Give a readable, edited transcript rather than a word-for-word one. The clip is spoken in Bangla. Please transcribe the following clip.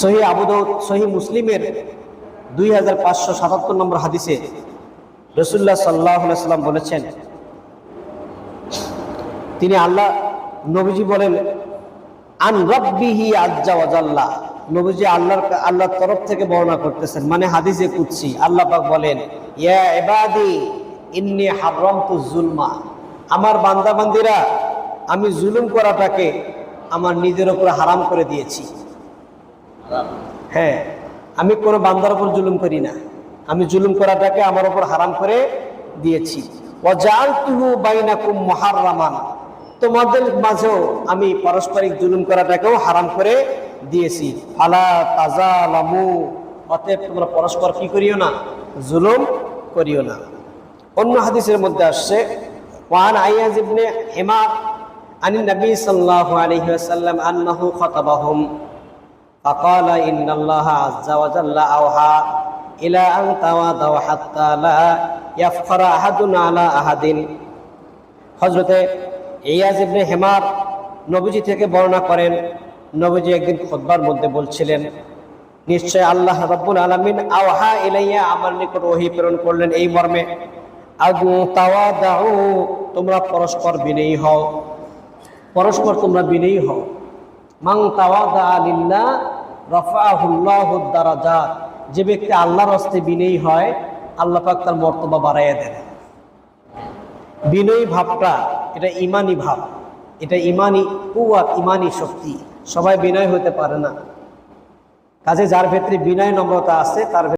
সহিহ আবু দাউদ সহিহ মুসলিমের 2577 নম্বর হাদিসে রাসূলুল্লাহ সাল্লাল্লাহু আলাইহি ওয়াসাল্লাম বলেছেন, তিনি আল্লাহ নবীজি বলেন আন রাব্বিহি আজ্জা ওয়া জাল্লা, নবীজি আল্লাহর তরফ থেকে বর্ণনা করতেছেন, মানে হাদিসে কুদসি। আল্লাহ পাক বলেন, ইয়া ইবাদি ইন্নী হারামতু যুলমা, আমার বান্দা বান্দিরা, আমি জুলুম করাটাকে আমার নিজের উপর হারাম করে দিয়েছি। হ্যাঁ, আমি কোনো বান্দার উপর জুলুম করি না, আমি জুলুম করাটাকে আমার উপর হারাম করে দিয়েছি। ওয়া জাআলতুহু বাইনাকুম মুহাররামান, তোমাদের মাঝেও আমি পারস্পরিক জুলুম করাটাকেও হারাম করে দিয়েছি। ফালা তাজালামু, অতএব তোমরা পরস্পর কি করিও না, জুলুম করিও না। অন্য হাদিসের মধ্যে আসছে, ওয়ান আইয়াজ ইবনে হিমার আন নবী সাল্লাল্লাহু আলাইহি ওয়াসাল্লাম আন্নাহু খাতাবাহুম ফাকালা ইন্নাল্লাহা আযজা ওয়া জাল্লা আওহা ইলা আন তাওয়াদাউ হাত্তা লা ইয়াফখারা আহাদুন আলা আহাদিন। হযরতে ইয়াজ ইবনে হিমার নবীজি থেকে বর্ণনা করেন, নবীজি একদিন খুতবার মধ্যে বলছিলেন, নিশ্চয় আল্লাহ রাব্বুল আলামিন আওহা ইলাইয়া, আমার নিকট ওহী প্রেরণ করলেন এই মর্মে, আদু তাওয়াদাউ, তোমরা পরস্পর বিনয়ী হও, পরস্পর তোমরা বিনয়ী হও। মান তাওয়াদা লিল্লাহ রাফাআহুল্লাহু দারাজাত, যে ব্যক্তি আল্লাহর হস্তে বিনয়ী হয় আল্লাহ পাক তার মর্তবা বাড়াইয়া দেন। বিনয়ী ভাবটা এটা ইমানি ভাব, এটা ইমানি কুওয়াত, ইমানি শক্তি। সবাই বিনয় হতে পারে না, কাজে যার ভেতরে বিনয় নম্রতা আছে তার